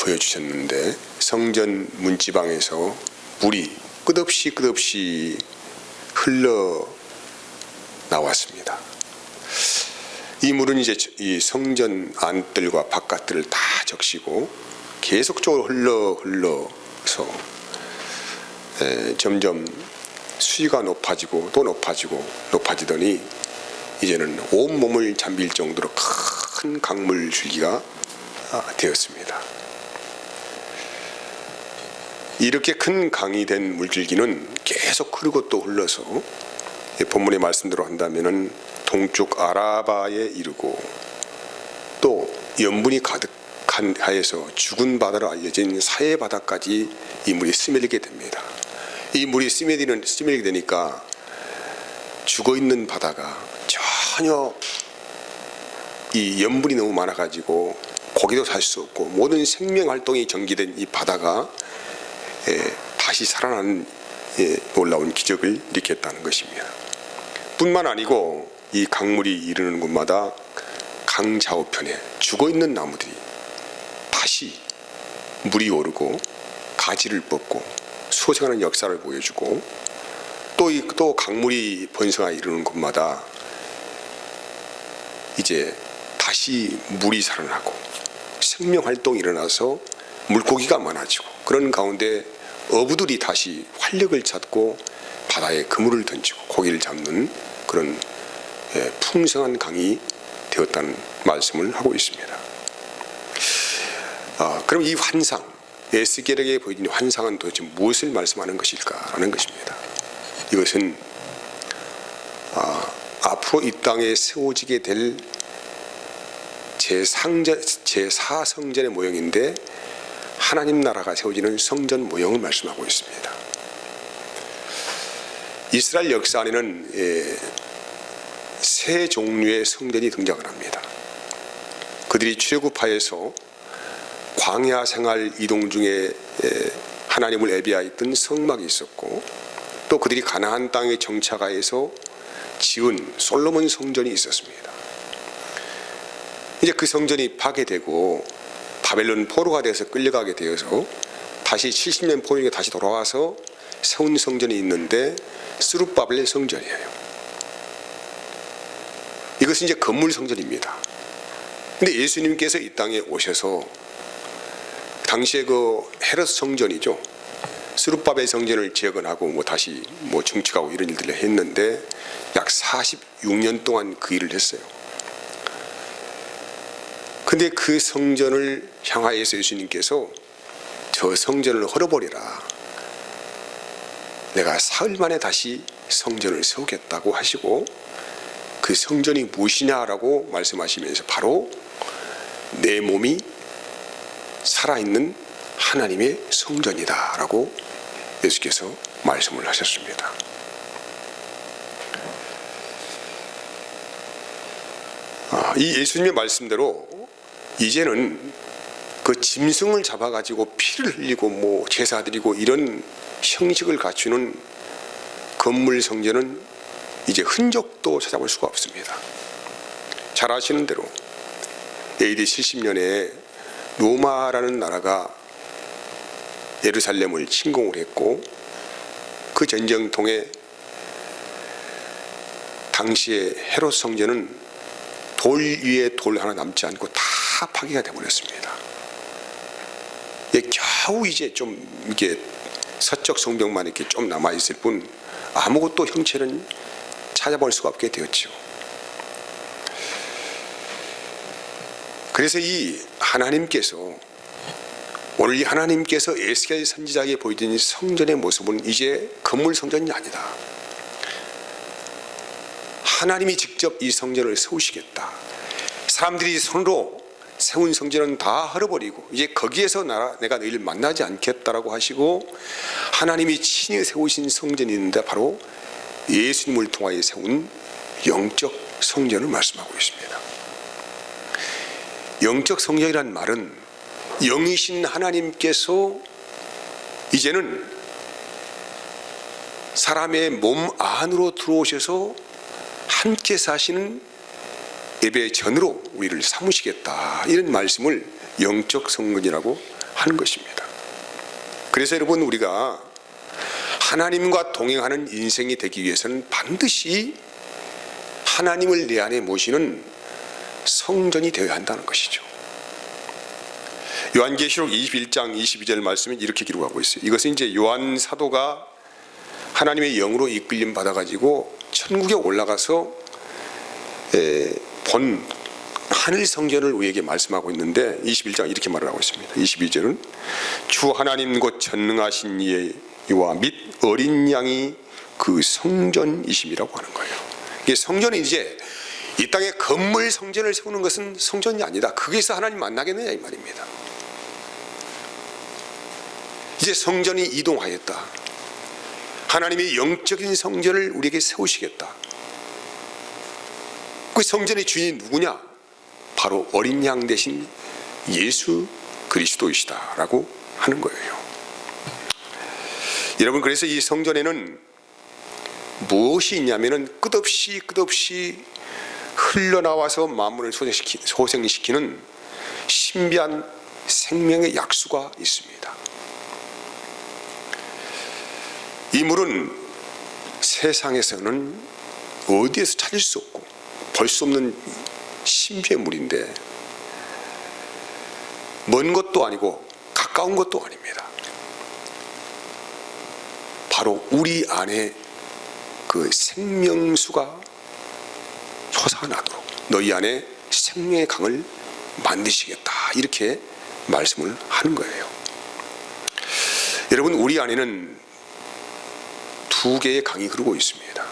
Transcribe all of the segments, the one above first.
보여주셨는데 성전 문지방에서 물이 끝없이 흘러 나왔습니다. 이 물은 이제 이 성전 안뜰과 바깥뜰을 다 적시고 계속적으로 흘러서 점점 수위가 높아지고 또 높아지더니 이제는 온몸을 잠길 정도로 큰 강물 줄기가 되었습니다. 이렇게 큰 강이 된 물줄기는 계속 흐르고 또 흘러서 본문의 말씀대로 한다면은 동쪽 아라바에 이르고 또 염분이 가득한 하에서 죽은 바다로 알려진 사해 바다까지 이 물이 스며들게 됩니다. 이 물이 스며들게 되니까 죽어 있는 바다가 전혀 이 염분이 너무 많아가지고 고기도 살 수 없고 모든 생명 활동이 정지된 이 바다가 다시 살아나는 놀라운 기적을 일으켰다는 것입니다. 뿐만 아니고 이 강물이 이르는 곳마다 강 좌우편에 죽어있는 나무들이 다시 물이 오르고 가지를 뻗고 소생하는 역사를 보여주고 또 강물이 번성하여 이르는 곳마다 이제 다시 물이 살아나고 생명활동이 일어나서 물고기가 많아지고 그런 가운데 어부들이 다시 활력을 찾고 바다에 그물을 던지고 고기를 잡는 그런 풍성한 강이 되었다는 말씀을 하고 있습니다. 그럼 이 환상, 에스겔에게 보여진 환상은 도대체 무엇을 말씀하는 것일까라는 것입니다. 이것은 앞으로 이 땅에 세워지게 될 제4성전의 모형인데 하나님 나라가 세워지는 성전 모형을 말씀하고 있습니다. 이스라엘 역사 안에는 세 종류의 성전이 등장을 합니다. 그들이 출애굽하여서 광야 생활 이동 중에 하나님을 예배하였던 성막이 있었고 또 그들이 가나안 땅에 정착하여서 지은 솔로몬 성전이 있었습니다. 이제 그 성전이 파괴되고 바벨론 포로가 돼서 끌려가게 되어서 다시 70년 포로가 다시 돌아와서 세운 성전이 있는데 스룹바벨 성전이에요. 이것은 이제 건물 성전입니다. 근데 예수님께서 이 땅에 오셔서 당시에 그 헤롯 성전이죠. 스룹바벨 성전을 재건하고 다시 증축하고 이런 일들을 했는데 약 46년 동안 그 일을 했어요. 근데 그 성전을 향하여서 예수님께서 저 성전을 헐어버리라. 내가 사흘 만에 다시 성전을 세우겠다고 하시고 그 성전이 무엇이냐라고 말씀하시면서 바로 내 몸이 살아있는 하나님의 성전이다라고 예수께서 말씀을 하셨습니다. 이 예수님의 말씀대로 이제는 그 짐승을 잡아가지고 피를 흘리고 제사 드리고 이런 형식을 갖추는 건물 성전은 이제 흔적도 찾아볼 수가 없습니다. 잘 아시는 대로 AD 70년에 로마라는 나라가 예루살렘을 침공을 했고 그 전쟁통에 당시의 헤롯 성전은 돌 위에 돌 하나 남지 않고 다 파괴가 되어버렸습니다. 겨우 이제 좀 이게 서적 성벽만 이렇게 좀 남아 있을 뿐 아무것도 형체는 찾아볼 수가 없게 되었죠. 그래서 이 하나님께서 오늘 이 하나님께서 에스겔 선지자에게 보여준 성전의 모습은 이제 건물 성전이 아니다. 하나님이 직접 이 성전을 세우시겠다. 사람들이 손으로 세운 성전은 다 헐어버리고 이제 거기에서 내가 너희를 만나지 않겠다라고 하시고 하나님이 친히 세우신 성전이 있는데 바로 예수님을 통하여 세운 영적 성전을 말씀하고 있습니다. 영적 성전이란 말은 영이신 하나님께서 이제는 사람의 몸 안으로 들어오셔서 함께 사시는 예배 전으로 우리를 삼으시겠다 이런 말씀을 영적 성전이라고 하는 것입니다. 그래서 여러분, 우리가 하나님과 동행하는 인생이 되기 위해서는 반드시 하나님을 내 안에 모시는 성전이 되어야 한다는 것이죠. 요한계시록 21장 22절 말씀은 이렇게 기록하고 있어요. 이것은 이제 요한 사도가 하나님의 영으로 이끌림 받아가지고 천국에 올라가서 본 하늘 성전을 우리에게 말씀하고 있는데, 21장 이렇게 말을 하고 있습니다. 22절은 주 하나님 곧 전능하신 이와 및 어린 양이 그 성전이심이라고 하는 거예요. 이게 성전이 이제 이 땅에 건물 성전을 세우는 것은 성전이 아니다. 거기서 하나님 만나겠느냐 이 말입니다. 이제 성전이 이동하였다. 하나님이 영적인 성전을 우리에게 세우시겠다. 그 성전의 주인이 누구냐? 바로 어린 양 대신 예수 그리스도이시다라고 하는 거예요. 여러분, 그래서 이 성전에는 무엇이 있냐면은 끝없이 흘러나와서 만물을 소생시키는 신비한 생명의 약수가 있습니다. 이 물은 세상에서는 어디에서 찾을 수 없고 볼 수 없는 신비의 물인데, 먼 것도 아니고 가까운 것도 아닙니다. 바로 우리 안에 그 생명수가 솟아나도록 너희 안에 생명의 강을 만드시겠다, 이렇게 말씀을 하는 거예요. 여러분, 우리 안에는 두 개의 강이 흐르고 있습니다.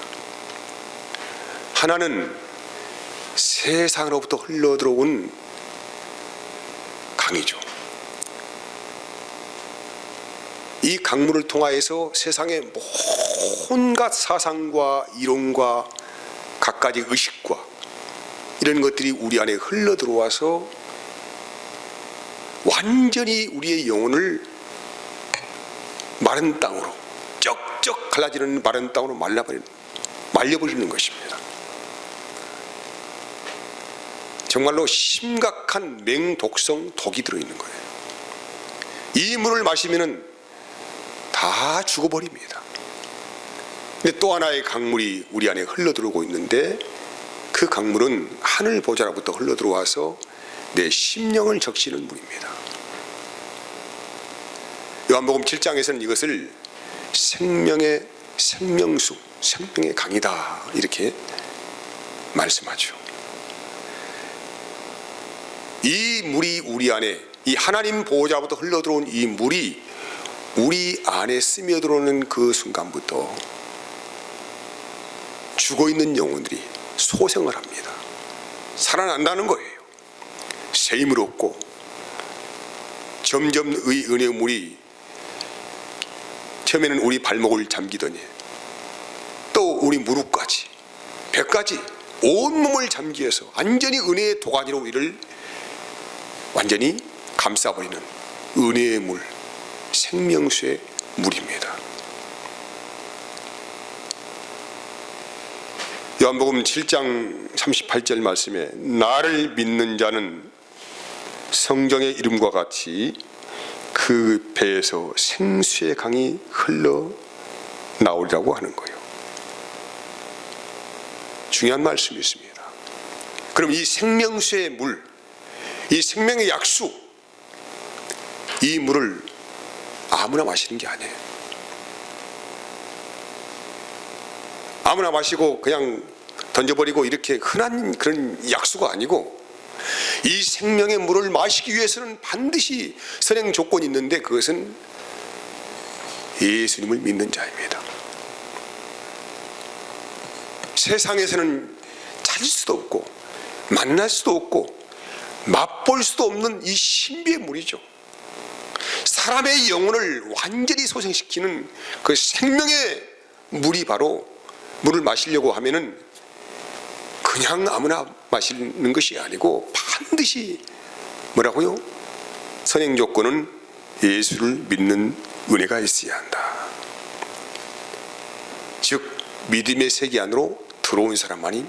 하나는 세상으로부터 흘러들어온 강이죠. 이 강물을 통하여서 세상의 온갖 사상과 이론과 갖가지 의식과 이런 것들이 우리 안에 흘러들어와서 완전히 우리의 영혼을 마른 땅으로, 쩍쩍 갈라지는 마른 땅으로 말려버리는 것입니다. 정말로 심각한 맹독성 독이 들어있는 거예요. 이 물을 마시면은 다 죽어버립니다. 근데 또 하나의 강물이 우리 안에 흘러들어오고 있는데, 그 강물은 하늘 보좌로부터 흘러들어와서 내 심령을 적시는 물입니다. 요한복음 7장에서는 이것을 생명의 생명수, 생명의 강이다, 이렇게 말씀하죠. 이 물이 우리 안에, 이 하나님 보호자부터 흘러들어온 이 물이 우리 안에 스며들어오는 그 순간부터 죽어있는 영혼들이 소생을 합니다. 살아난다는 거예요. 새 힘을 얻고 점점 의 은혜의 물이 처음에는 우리 발목을 잠기더니 또 우리 무릎까지, 배까지 온몸을 잠기어서 완전히 은혜의 도가니로 우리를 완전히 감싸버리는 은혜의 물, 생명수의 물입니다. 요한복음 7장 38절 말씀에 나를 믿는 자는 성경의 이름과 같이 그 배에서 생수의 강이 흘러나오리라고 하는 거예요. 중요한 말씀이 있습니다. 그럼 이 생명수의 물, 이 생명의 약수, 이 물을 아무나 마시는 게 아니에요. 아무나 마시고 그냥 던져버리고 이렇게 흔한 그런 약수가 아니고, 이 생명의 물을 마시기 위해서는 반드시 선행 조건이 있는데, 그것은 예수님을 믿는 자입니다. 세상에서는 찾을 수도 없고 만날 수도 없고 맛볼 수도 없는 이 신비의 물이죠. 사람의 영혼을 완전히 소생시키는 그 생명의 물이 바로, 물을 마시려고 하면은 그냥 아무나 마시는 것이 아니고 반드시 뭐라고요? 선행 조건은 예수를 믿는 은혜가 있어야 한다. 즉 믿음의 세계 안으로 들어온 사람만이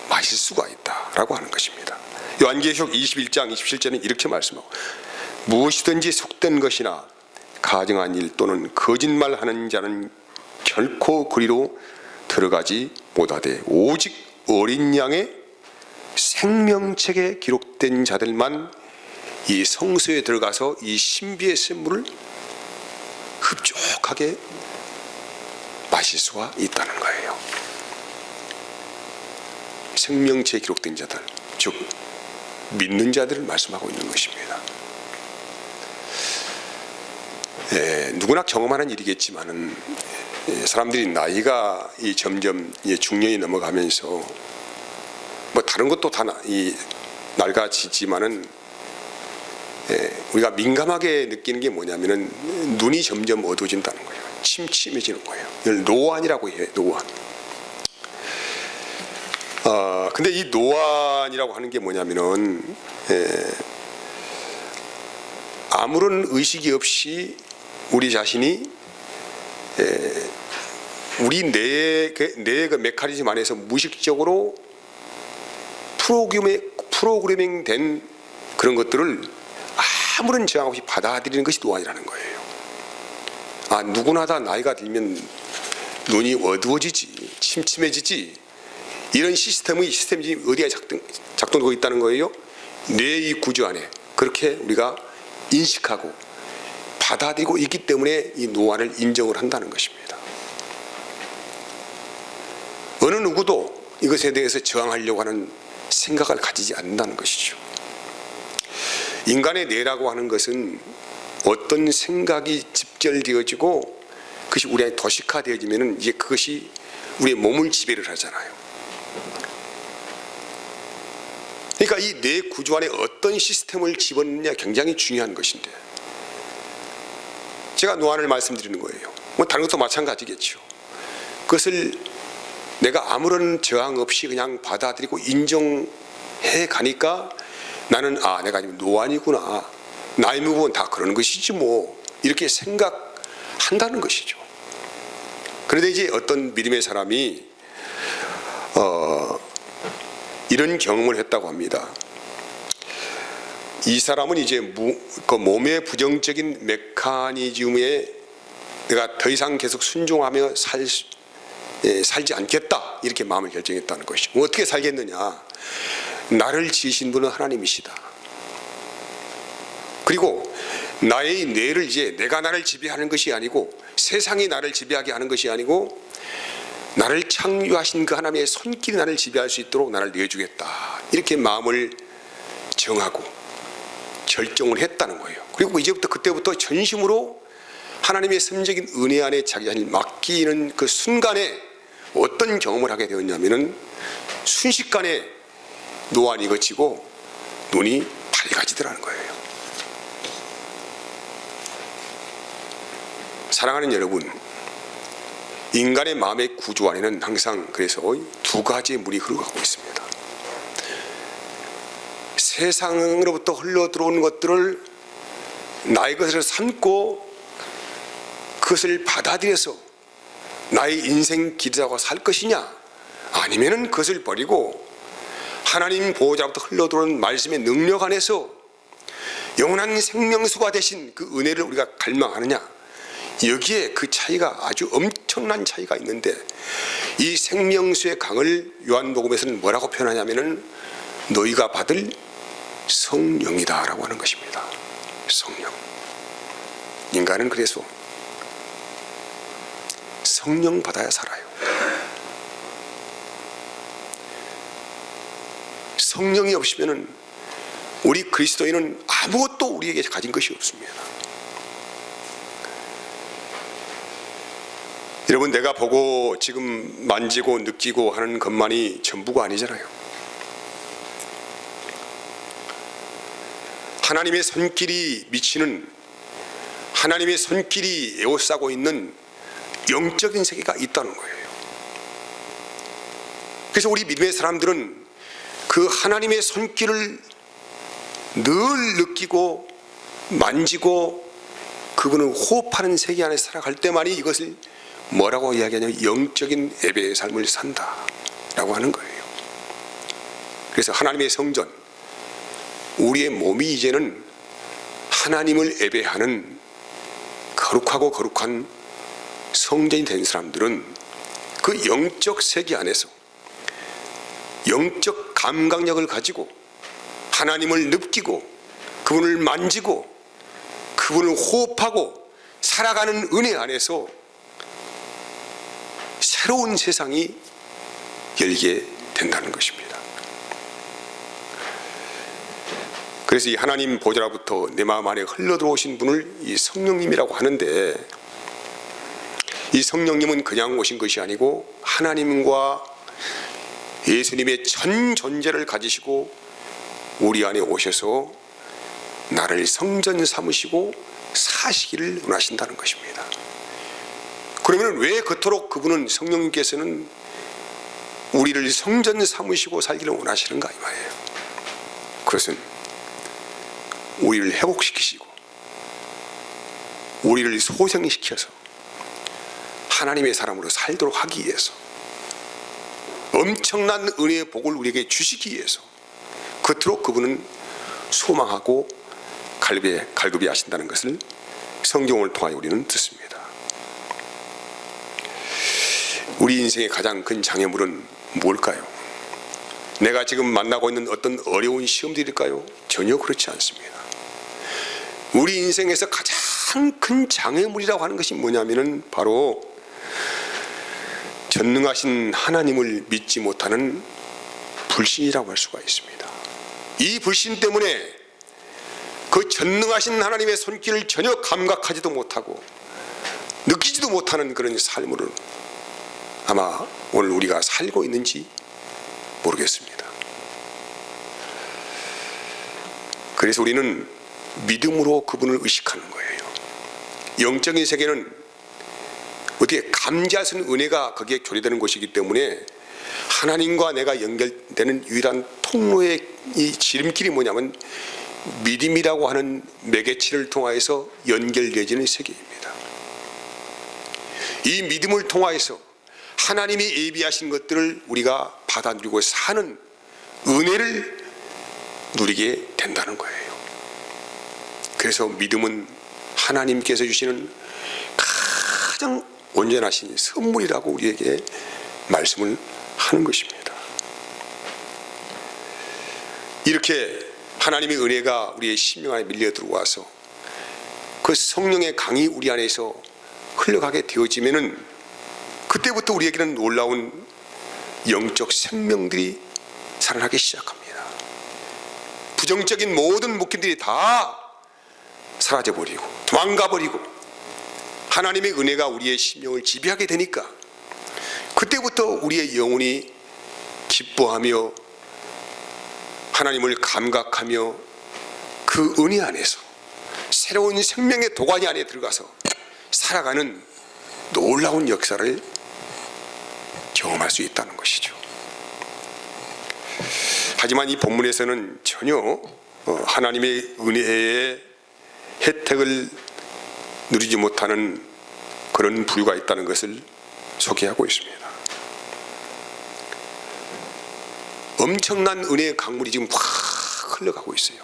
마실 수가 있다라고 하는 것입니다. 요한계시록 21장 27절은 이렇게 말씀하고, 무엇이든지 속된 것이나 가증한 일 또는 거짓말하는 자는 결코 그리로 들어가지 못하되 오직 어린 양의 생명책에 기록된 자들만 이 성소에 들어가서 이 신비의 샘물을 흡족하게 마실 수가 있다는 거예요. 생명체에 기록된 자들, 즉 믿는 자들을 말씀하고 있는 것입니다. 누구나 경험하는 일이겠지만은 사람들이 나이가 점점 중년이 넘어가면서 뭐 다른 것도 다 낡아지지만은 우리가 민감하게 느끼는 게 뭐냐면은 눈이 점점 어두워진다는 거예요. 침침해지는 거예요. 이걸 노안이라고 해요. 노안. 근데 이 노안이라고 하는 게 뭐냐면은 아무런 의식이 없이 우리 자신이 우리 뇌의 그 메커니즘 안에서 무의식적으로 프로그래밍 된 그런 것들을 아무런 저항 없이 받아들이는 것이 노안이라는 거예요. 누구나 다 나이가 들면 눈이 어두워지지, 침침해지지, 이런 시스템이 어디에 작동되고 있다는 거예요? 뇌의 구조 안에. 그렇게 우리가 인식하고 받아들이고 있기 때문에 이 노안을 인정을 한다는 것입니다. 어느 누구도 이것에 대해서 저항하려고 하는 생각을 가지지 않는다는 것이죠. 인간의 뇌라고 하는 것은 어떤 생각이 집결되어지고 그것이 우리 안에 도식화되어지면 이제 그것이 우리의 몸을 지배를 하잖아요. 그러니까 이 뇌 구조 안에 어떤 시스템을 집어넣느냐 굉장히 중요한 것인데, 제가 노안을 말씀드리는 거예요. 뭐 다른 것도 마찬가지겠죠. 그것을 내가 아무런 저항 없이 그냥 받아들이고 인정해 가니까 나는 내가 지금 노안이구나, 나이 먹으면 다 그러는 것이지 뭐, 이렇게 생각한다는 것이죠. 그런데 이제 어떤 믿음의 사람이 이런 경험을 했다고 합니다. 이 사람은 이제 그 몸의 부정적인 메커니즘에 내가 더 이상 계속 순종하며 살지 않겠다, 이렇게 마음을 결정했다는 것이죠. 어떻게 살겠느냐? 나를 지으신 분은 하나님이시다. 그리고 나의 뇌를 이제 내가 나를 지배하는 것이 아니고, 세상이 나를 지배하게 하는 것이 아니고, 나를 창조하신 그 하나님의 손길이 나를 지배할 수 있도록 나를 내주겠다, 이렇게 마음을 정하고 결정을 했다는 거예요. 그리고 이제부터 그때부터 전심으로 하나님의 선적인 은혜 안에 자기 자신을 맡기는 그 순간에 어떤 경험을 하게 되었냐면은 순식간에 노안이 거치고 눈이 밝아지더라는 거예요. 사랑하는 여러분, 인간의 마음의 구조 안에는 항상 그래서 두 가지의 물이 흘러가고 있습니다. 세상으로부터 흘러들어오는 것들을 나의 것을 삼고 그것을 받아들여서 나의 인생 길이라고 살 것이냐, 아니면은 그것을 버리고 하나님 보호자로부터 흘러들어오는 말씀의 능력 안에서 영원한 생명수가 되신 그 은혜를 우리가 갈망하느냐, 여기에 그 차이가 아주 엄청난 차이가 있는데, 이 생명수의 강을 요한복음에서는 뭐라고 표현하냐면은 너희가 받을 성령이다 라고 하는 것입니다. 성령. 인간은 그래서 성령 받아야 살아요. 성령이 없으면은 우리 그리스도인은 아무것도 우리에게 가진 것이 없습니다. 여러분, 내가 보고 지금 만지고 느끼고 하는 것만이 전부가 아니잖아요. 하나님의 손길이 미치는, 하나님의 손길이 에워싸고 있는 영적인 세계가 있다는 거예요. 그래서 우리 믿음의 사람들은 그 하나님의 손길을 늘 느끼고 만지고 그분을 호흡하는 세계 안에 살아갈 때만이 이것을 뭐라고 이야기하냐면 영적인 예배의 삶을 산다 라고 하는 거예요. 그래서 하나님의 성전, 우리의 몸이 이제는 하나님을 예배하는 거룩하고 거룩한 성전이 된 사람들은 그 영적 세계 안에서 영적 감각력을 가지고 하나님을 느끼고 그분을 만지고 그분을 호흡하고 살아가는 은혜 안에서 새로운 세상이 열게 된다는 것입니다. 그래서 이 하나님 보좌로부터 내 마음 안에 흘러들어오신 분을 이 성령님이라고 하는데, 이 성령님은 그냥 오신 것이 아니고 하나님과 예수님의 전 존재를 가지시고 우리 안에 오셔서 나를 성전 삼으시고 사시기를 원하신다는 것입니다. 그러면 왜 그토록 그분은, 성령님께서는 우리를 성전 삼으시고 살기를 원하시는가 이 말이에요. 그것은 우리를 회복시키시고 우리를 소생시켜서 하나님의 사람으로 살도록 하기 위해서, 엄청난 은혜의 복을 우리에게 주시기 위해서 그토록 그분은 소망하고 갈급해 하신다는 것을 성경을 통하여 우리는 듣습니다. 우리 인생의 가장 큰 장애물은 뭘까요? 내가 지금 만나고 있는 어떤 어려운 시험들일까요? 전혀 그렇지 않습니다. 우리 인생에서 가장 큰 장애물이라고 하는 것이 뭐냐면은 바로 전능하신 하나님을 믿지 못하는 불신이라고 할 수가 있습니다. 이 불신 때문에 그 전능하신 하나님의 손길을 전혀 감각하지도 못하고 느끼지도 못하는 그런 삶으로 아마 오늘 우리가 살고 있는지 모르겠습니다. 그래서 우리는 믿음으로 그분을 의식하는 거예요. 영적인 세계는 어떻게 감지할 수 있는 은혜가 거기에 교류되는 것이기 때문에 하나님과 내가 연결되는 유일한 통로의 이 지름길이 뭐냐면 믿음이라고 하는 매개체를 통하여서 연결되어지는 세계입니다. 이 믿음을 통하여서 하나님이 예비하신 것들을 우리가 받아 누리고 사는 은혜를 누리게 된다는 거예요. 그래서 믿음은 하나님께서 주시는 가장 온전하신 선물이라고 우리에게 말씀을 하는 것입니다. 이렇게 하나님의 은혜가 우리의 심령 안에 밀려 들어와서 그 성령의 강이 우리 안에서 흘러가게 되어지면은 그때부터 우리에게는 놀라운 영적 생명들이 살아나기 시작합니다. 부정적인 모든 묶임들이 다 사라져버리고 도망가버리고 하나님의 은혜가 우리의 심령을 지배하게 되니까 그때부터 우리의 영혼이 기뻐하며 하나님을 감각하며 그 은혜 안에서 새로운 생명의 도가니 안에 들어가서 살아가는 놀라운 역사를 경험할 수 있다는 것이죠. 하지만 이 본문에서는 전혀 하나님의 은혜의 혜택을 누리지 못하는 그런 부류가 있다는 것을 소개하고 있습니다. 엄청난 은혜의 강물이 지금 확 흘러가고 있어요.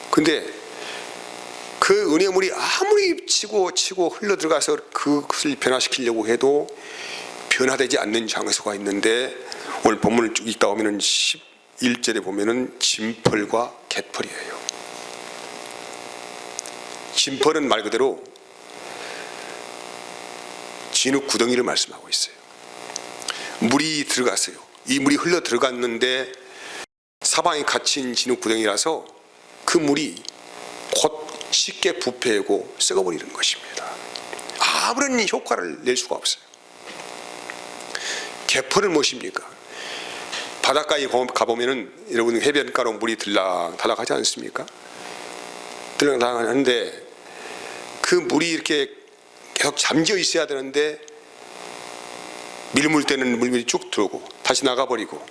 근데 그 은혜물이 아무리 치고 흘러들어가서 그것을 변화시키려고 해도 변화되지 않는 장소가 있는데, 오늘 본문을 쭉 읽다 보면 11절에 보면 진펄과 갯펄이에요. 진펄은 말 그대로 진흙 구덩이를 말씀하고 있어요. 물이 들어갔어요. 이 물이 흘러 들어갔는데 사방에 갇힌 진흙 구덩이라서 그 물이 곧 쉽게 부패하고 썩어버리는 것입니다. 아무런 효과를 낼 수가 없어요. 갯펄은 무엇입니까? 바닷가에 가보면은 여러분 해변가로 물이 들락달락하지 않습니까? 들락달락하는데 그 물이 이렇게 계속 잠겨 있어야 되는데 밀물 때는 물이 쭉 들어오고 다시 나가버리고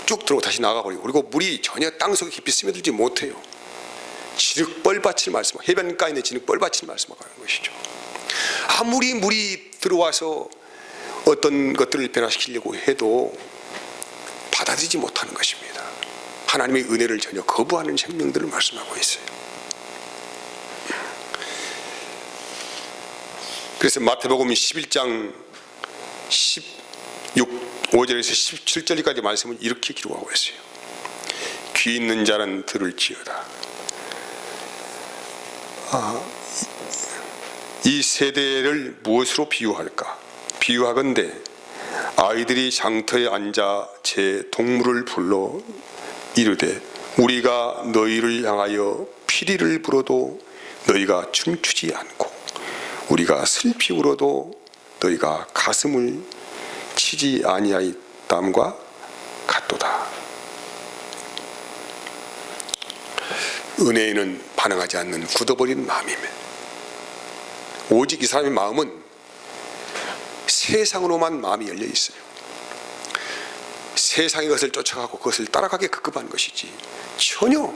쭉 들어오고 다시 나가버리고, 그리고 물이 전혀 땅속에 깊이 스며들지 못해요. 진흙벌밭을 말씀하고, 해변가에 있는 진흙벌밭을 말씀하고 하는 것이죠. 아무리 물이 들어와서 어떤 것들을 변화시키려고 해도 받아들이지 못하는 것입니다. 하나님의 은혜를 전혀 거부하는 생명들을 말씀하고 있어요. 그래서 마태복음 11장 5절에서 17절까지 말씀은 이렇게 기록하고 있어요. 귀 있는 자는 들을지어다. 이 세대를 무엇으로 비유할까? 비유하건대 아이들이 장터에 앉아 제 동물을 불러 이르되 우리가 너희를 향하여 피리를 불어도 너희가 춤추지 않고 우리가 슬피 울어도 너희가 가슴을 치지 아니하였담과 같도다. 은혜에는 반응하지 않는 굳어버린 마음이며 오직 이 사람의 마음은 세상으로만 마음이 열려 있어요. 세상의 것을 쫓아가고 그것을 따라가게 급급한 것이지 전혀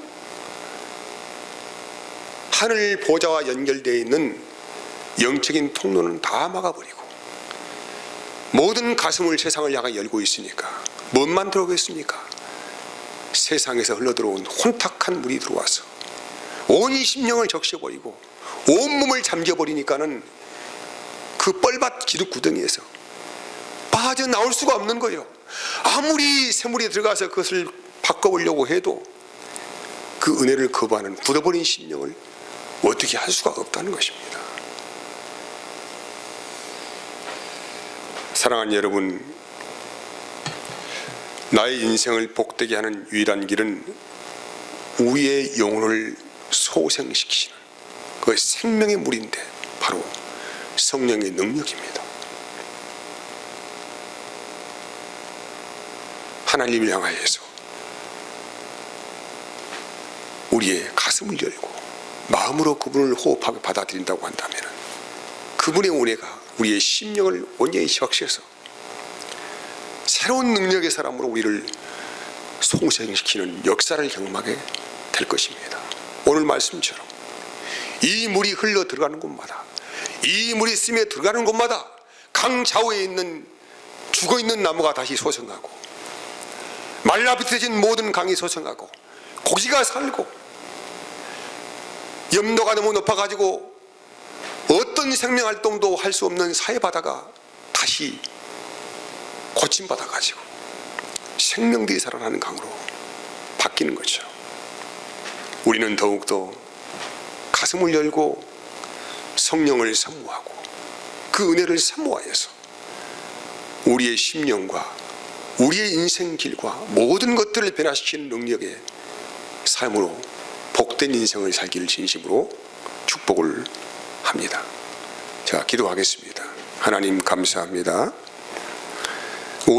하늘 보좌와 연결되어 있는 영적인 통로는 다 막아버리고 모든 가슴을 세상을 향해 열고 있으니까 뭔만 들어오겠습니까? 세상에서 흘러들어온 혼탁한 물이 들어와서 온 심령을 적셔버리고 온몸을 잠겨버리니까는 그 뻘밭 기둥 구덩이에서 빠져나올 수가 없는 거예요. 아무리 새물이 들어가서 그것을 바꿔보려고 해도 그 은혜를 거부하는 굳어버린 심령을 어떻게 할 수가 없다는 것입니다. 사랑하는 여러분, 나의 인생을 복되게 하는 유일한 길은 우리의 영혼을 소생시키는 그 생명의 물인데 바로 성령의 능력입니다. 하나님을 향하여서 우리의 가슴을 열고 마음으로 그분을 호흡하고 받아들인다고 한다면 그분의 은혜가 우리의 심령을 온전히 적셔서 새로운 능력의 사람으로 우리를 송생시키는 역사를 경험하게 될 것입니다. 오늘 말씀처럼 이 물이 흘러 들어가는 곳마다 이 물이 스며 들어가는 곳마다 강 좌우에 있는 죽어있는 나무가 다시 소생하고 말라비틀어진 모든 강이 소생하고 고기가 살고 염도가 너무 높아가지고 어떤 생명활동도 할 수 없는 사해바다가 다시 고침받아가지고 생명들이 살아나는 강으로 바뀌는 거죠. 우리는 더욱더 가슴을 열고 성령을 사모하고 그 은혜를 사모하여서 우리의 심령과 우리의 인생길과 모든 것들을 변화시키는 능력의 삶으로 복된 인생을 살기를 진심으로 축복을 합니다. 자, 기도하겠습니다. 하나님 감사합니다.